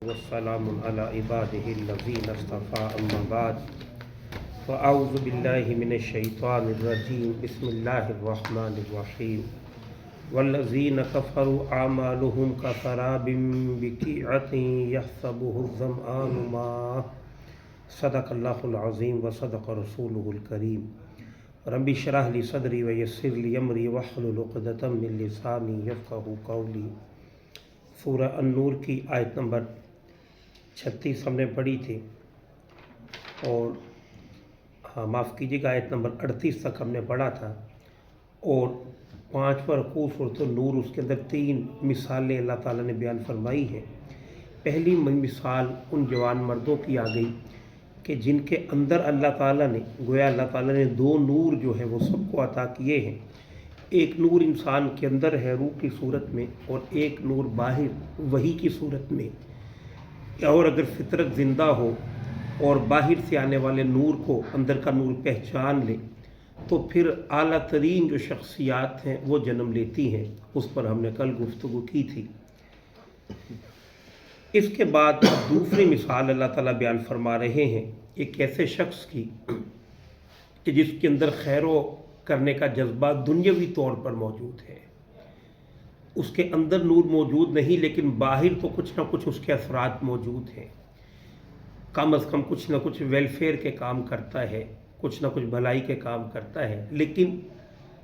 والسلام على عباده الذين اصطفى أما بعد فأعوذ بالله من الشيطان الرجيم بسم الله الرحمن الرحيم والذين كفروا أعمالهم كسراب بقيعة يحسبه الظمآن ماء صدق الله العظيم وصدق رسوله الكريم رب اشرح لي صدري ويسر لي أمري واحلل عقدة من لساني يفقهوا قولي سورہ النور کی آیت نمبر 36 ہم نے پڑھی تھی اور معاف کیجیے گا آیت نمبر 38 تک ہم نے پڑھا تھا، اور 5واں رکوع سورۃ النور اس کے اندر 3 مثالیں اللہ تعالیٰ نے بیان فرمائی ہیں۔ پہلی مثال ان جوان مردوں کی آ گئی کہ جن کے اندر اللہ تعالیٰ نے گویا اللہ تعالیٰ نے 2 نور جو ہے وہ سب کو عطا کیے ہیں۔ ایک نور انسان کے اندر ہے روح کی صورت میں، اور ایک نور باہر وحی کی صورت میں، اور اگر فطرت زندہ ہو اور باہر سے آنے والے نور کو اندر کا نور پہچان لے تو پھر اعلیٰ ترین جو شخصیات ہیں وہ جنم لیتی ہیں۔ اس پر ہم نے کل گفتگو کی تھی۔ اس کے بعد دوسری مثال اللہ تعالیٰ بیان فرما رہے ہیں ایک ایسے شخص کی کہ جس کے اندر خیر و کرنے کا جذبہ دنیاوی طور پر موجود ہے، اس کے اندر نور موجود نہیں لیکن باہر تو کچھ نہ کچھ اس کے اثرات موجود ہیں۔ کم از کم کچھ نہ کچھ ویلفیئر کے کام کرتا ہے، کچھ نہ کچھ بھلائی کے کام کرتا ہے، لیکن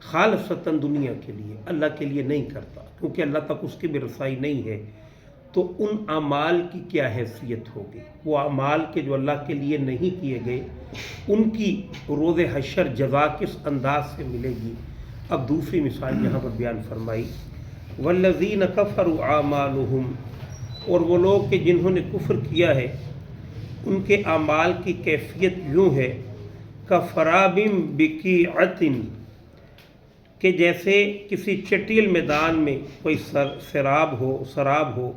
خالصتاً دنیا کے لیے اللہ کے لیے نہیں کرتا، کیونکہ اللہ تک اس کی بھی رسائی نہیں ہے۔ تو ان اعمال کی کیا حیثیت ہوگی؟ وہ اعمال کے جو اللہ کے لیے نہیں کیے گئے ان کی روز حشر جزا کس انداز سے ملے گی؟ اب دوسری مثال یہاں پر بیان فرمائی، والذین کفروا اعمالہم، اور وہ لوگ کہ جنہوں نے کفر کیا ہے ان کے اعمال کی کیفیت یوں ہے، کفراب بقیعۃ، کہ جیسے کسی چٹیل میدان میں کوئی سراب ہو،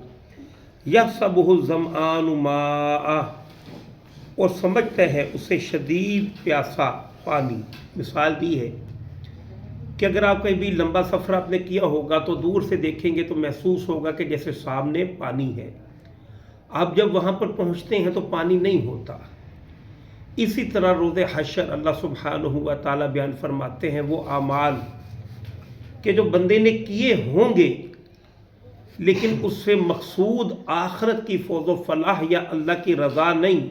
یحسبہ الظمآن ماء، اور سمجھتا ہے اسے شدید پیاسا پانی۔ مثال دی ہے کہ اگر آپ کہیں بھی لمبا سفر آپ نے کیا ہوگا تو دور سے دیکھیں گے تو محسوس ہوگا کہ جیسے سامنے پانی ہے، آپ جب وہاں پر پہنچتے ہیں تو پانی نہیں ہوتا۔ اسی طرح روز حشر اللہ سبحانہ و تعالیٰ بیان فرماتے ہیں وہ اعمال کہ جو بندے نے کیے ہوں گے لیکن اس سے مقصود آخرت کی فوز و فلاح یا اللہ کی رضا نہیں،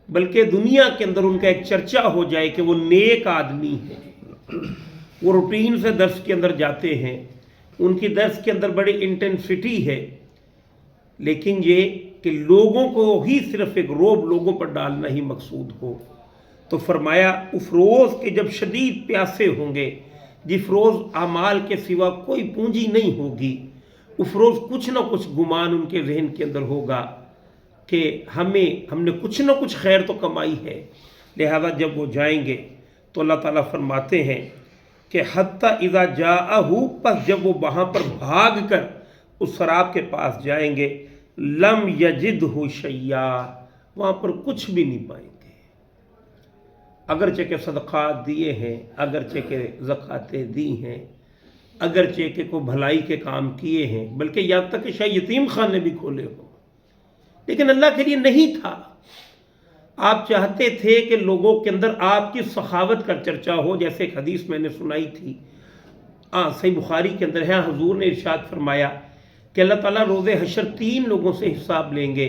بلکہ دنیا کے اندر ان کا ایک چرچا ہو جائے کہ وہ نیک آدمی ہے، وہ روٹین سے درس کے اندر جاتے ہیں، ان کی درس کے اندر بڑی انٹینسٹی ہے، لیکن یہ کہ لوگوں کو ہی صرف ایک روب لوگوں پر ڈالنا ہی مقصود ہو۔ تو فرمایا اس روز کے جب شدید پیاسے ہوں گے، جس روز اعمال کے سوا کوئی پونجی نہیں ہوگی، اس روز کچھ نہ کچھ گمان ان کے ذہن کے اندر ہوگا کہ ہم نے کچھ نہ کچھ خیر تو کمائی ہے، لہذا جب وہ جائیں گے تو اللہ تعالیٰ فرماتے ہیں کہ حتیٰ اذا جاءہ، پس جب وہ وہاں پر بھاگ کر اس سراب کے پاس جائیں گے، لم یجدہ شیئا، وہاں پر کچھ بھی نہیں پائیں گے، اگرچہ کہ صدقات دیے ہیں، اگرچہ کہ زکاتیں دی ہیں، اگرچہ کہ کوئی بھلائی کے کام کیے ہیں، بلکہ یہاں تک کہ شاید یتیم خانے بھی کھولے ہوں، لیکن اللہ کے لیے نہیں تھا۔ آپ چاہتے تھے کہ لوگوں کے اندر آپ کی سخاوت کا چرچا ہو، جیسے ایک حدیث میں نے سنائی تھی، صحیح بخاری کے اندر ہے، حضور نے ارشاد فرمایا کہ اللہ تعالیٰ روز حشر 3 لوگوں سے حساب لیں گے،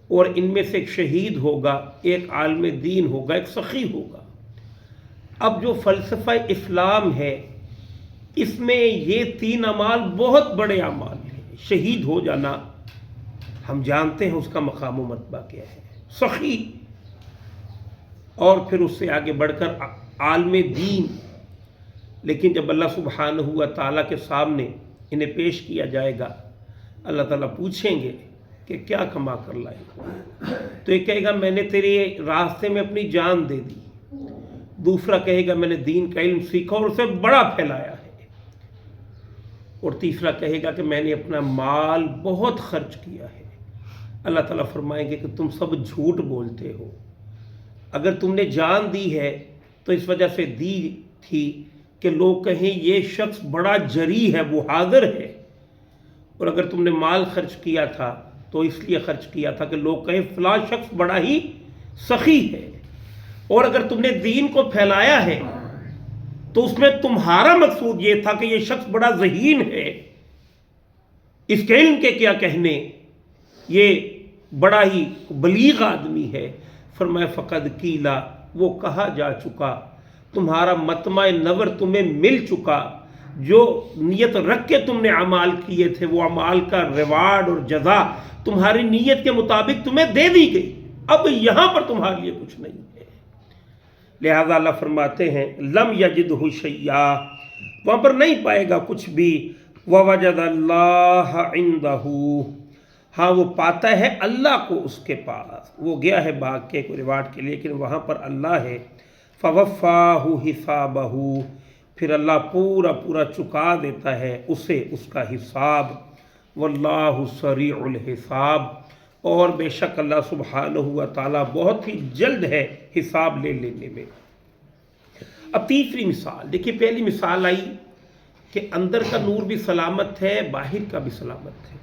اور ان میں سے ایک شہید ہوگا، ایک عالم دین ہوگا، ایک سخی ہوگا۔ اب جو فلسفہ اسلام ہے اس میں یہ 3 اعمال بہت بڑے اعمال ہیں۔ شہید ہو جانا ہم جانتے ہیں اس کا مقام و مرتبہ کیا ہے، سخی، اور پھر اس سے آگے بڑھ کر عالم دین۔ لیکن جب اللہ سبحانہ و تعالیٰ کے سامنے انہیں پیش کیا جائے گا، اللہ تعالیٰ پوچھیں گے کہ کیا کما کر لائے ہو، تو ایک کہے گا میں نے تیرے راستے میں اپنی جان دے دی، دوسرا کہے گا میں نے دین کا علم سیکھا اور اسے بڑا پھیلایا ہے، اور تیسرا کہے گا کہ میں نے اپنا مال بہت خرچ کیا ہے۔ اللہ تعالیٰ فرمائیں گے کہ تم سب جھوٹ بولتے ہو، اگر تم نے جان دی ہے تو اس وجہ سے دی تھی کہ لوگ کہیں یہ شخص بڑا جری ہے، وہ حاضر ہے، اور اگر تم نے مال خرچ کیا تھا تو اس لیے خرچ کیا تھا کہ لوگ کہیں فلاں شخص بڑا ہی سخی ہے، اور اگر تم نے دین کو پھیلایا ہے تو اس میں تمہارا مقصود یہ تھا کہ یہ شخص بڑا ذہین ہے، اس کے علم کے کیا کہنے، یہ بڑا ہی بلیغ آدمی ہے۔ فرمایا فقد کیلا، وہ کہا جا چکا، تمہارا مطمع نظر تمہیں مل چکا، جو نیت رکھ کے تم نے اعمال کیے تھے وہ اعمال کا ریوارڈ اور جزا تمہاری نیت کے مطابق تمہیں دے دی گئی، اب یہاں پر تمہارے لیے کچھ نہیں ہے۔ لہذا اللہ فرماتے ہیں لم یجدہ شیئا، وہاں پر نہیں پائے گا کچھ بھی، ووجد اللہ عندہ، ہاں وہ پاتا ہے اللہ کو اس کے پاس، وہ گیا ہے باغ کے کوئی ریوارڈ کے لیے لیکن وہاں پر اللہ ہے۔ فوفاہ حسابہ، پھر اللہ پورا پورا چکا دیتا ہے اسے اس کا حساب، واللہ سریع الحساب، اور بے شک اللہ سبحانہ و تعالیٰ بہت ہی جلد ہے حساب لے لینے میں۔ اب تیسری مثال دیکھیے، پہلی مثال آئی کہ اندر کا نور بھی سلامت ہے، باہر کا بھی سلامت ہے۔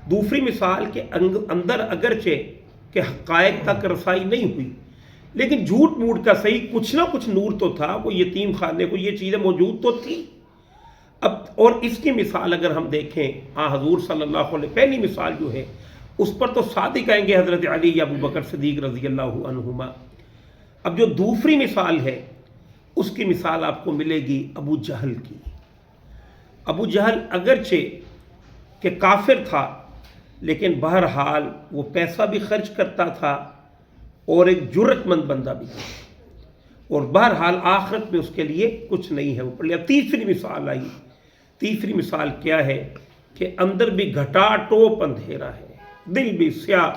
دوسری مثال کہ اندر اگرچہ کہ حقائق تک رسائی نہیں ہوئی لیکن جھوٹ موٹ کا صحیح کچھ نہ کچھ نور تو تھا، وہ یتیم خانے کو یہ چیزیں موجود تو تھی۔ اب اور اس کی مثال اگر ہم دیکھیں حضور صلی اللہ علیہ وسلم، پہلی مثال جو ہے اس پر تو صادق کہیں گے حضرت علی یا ابو بکر صدیق رضی اللہ عنہما۔ اب جو دوسری مثال ہے اس کی مثال آپ کو ملے گی ابو جہل کی۔ ابو جہل اگرچہ کہ کافر تھا لیکن بہرحال وہ پیسہ بھی خرچ کرتا تھا اور ایک جرت مند بندہ بھی تھا، اور بہرحال آخرت میں اس کے لیے کچھ نہیں ہے، وہ پڑھ لیا۔ تیسری مثال آئی، تیسری مثال کیا ہے کہ اندر بھی گھٹا ٹوپ اندھیرا ہے، دل بھی سیاہ،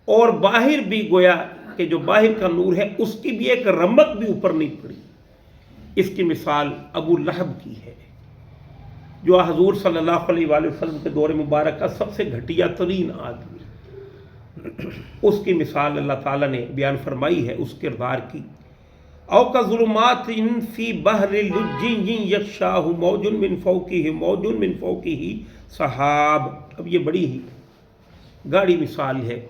اور باہر بھی گویا کہ جو باہر کا نور ہے اس کی بھی ایک رمق بھی اوپر نہیں پڑی۔ اس کی مثال ابو لہب کی ہے، جو حضور صلی اللہ علیہ وآلہ وسلم کے دور مبارک کا سب سے گھٹیا ترین آدمی، اس کی مثال اللہ تعالیٰ نے بیان فرمائی ہے اس کردار کی۔ او کظلمات فی بحر لجی یغشاہ موج من فوقہ موج من فوقہ سحاب۔ اب یہ بڑی ہی گاڑی مثال ہے،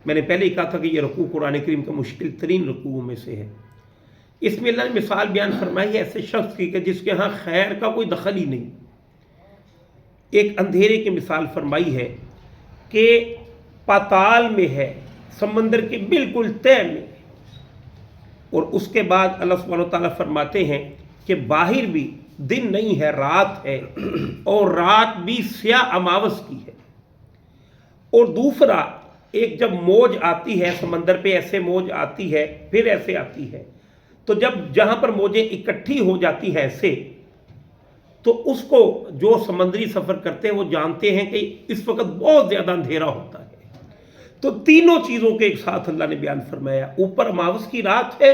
میں نے پہلے ہی کہا تھا کہ یہ رکوع قرآن کریم کا مشکل ترین رکوع میں سے ہے۔ اس میں اللہ نے مثال بیان فرمائی ہے ایسے شخص کی کہ جس کے ہاں خیر کا کوئی دخل ہی نہیں۔ ایک اندھیرے کی مثال فرمائی ہے کہ پاتال میں ہے، سمندر کے بالکل تہہ میں، اور اس کے بعد اللہ سبحانہ وتعالیٰ فرماتے ہیں کہ باہر بھی دن نہیں ہے، رات ہے، اور رات بھی سیاہ اماوس کی ہے۔ اور دوسرا ایک جب موج آتی ہے سمندر پہ، ایسے موج آتی ہے پھر ایسے آتی ہے، تو جب جہاں پر موجیں اکٹھی ہو جاتی ہے ایسے، تو اس کو جو سمندری سفر کرتے ہیں وہ جانتے ہیں کہ اس وقت بہت زیادہ اندھیرا ہوتا ہے۔ تو تینوں چیزوں کے ایک ساتھ اللہ نے بیان فرمایا، اوپر اماوس کی رات ہے،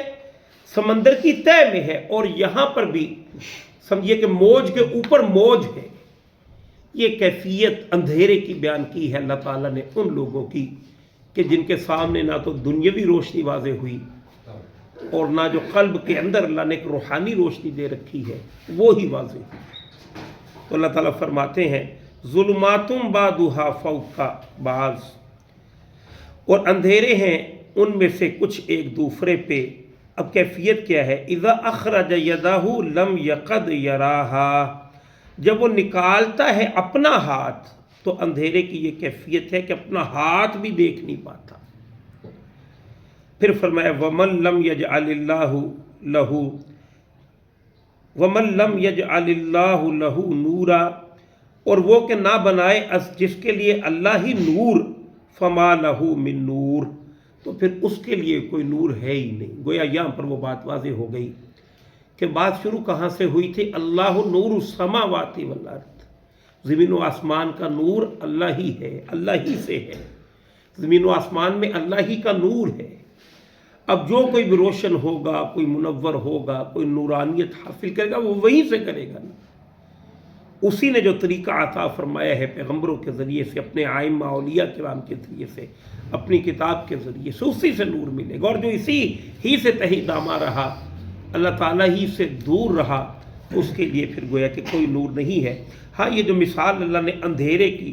سمندر کی تہہ میں ہے، اور یہاں پر بھی سمجھیے کہ موج کے اوپر موج ہے۔ یہ کیفیت اندھیرے کی بیان کی ہے اللہ تعالیٰ نے ان لوگوں کی کہ جن کے سامنے نہ تو دنیاوی روشنی واضح ہوئی اور نہ جو قلب کے اندر اللہ نے ایک روحانی روشنی دے رکھی ہے وہ ہی واضح ہوئی۔ تو اللہ تعالیٰ فرماتے ہیں ظلمات بعضها فوق بعض، اور اندھیرے ہیں ان میں سے کچھ ایک دوسرے پہ۔ اب کیفیت کیا ہے؟ اذا اخرج یدہ لم یقد یراہا، جب وہ نکالتا ہے اپنا ہاتھ تو اندھیرے کی یہ کیفیت ہے کہ اپنا ہاتھ بھی دیکھ نہیں پاتا۔ پھر فرمایا ومن لم یجعل اللہ لہ ومن لم یجعل اللہ لہ نورا، اور وہ کہ نہ بنائے جس کے لیے اللہ ہی نور، فما لہ من نور، تو پھر اس کے لیے کوئی نور ہے ہی نہیں۔ گویا یہاں پر وہ بات واضح ہو گئی کہ بات شروع کہاں سے ہوئی تھی؟ اللہ نور السماوات والارض، زمین و آسمان کا نور اللہ ہی ہے، اللہ ہی سے ہے، زمین و آسمان میں اللہ ہی کا نور ہے۔ اب جو کوئی بھی روشن ہوگا، کوئی منور ہوگا، کوئی نورانیت حاصل کرے گا وہ وہیں سے کرے گا نا۔ اسی نے جو طریقہ عطا فرمایا ہے پیغمبروں کے ذریعے سے، اپنے ائمہ اولیاء کرام کے ذریعے سے، اپنی کتاب کے ذریعے سے، اسی سے نور ملے گا، اور جو اسی ہی سے تہی دامہ رہا، اللہ تعالیٰ ہی سے دور رہا، اس کے لیے پھر گویا کہ کوئی نور نہیں ہے۔ ہاں یہ جو مثال اللہ نے اندھیرے کی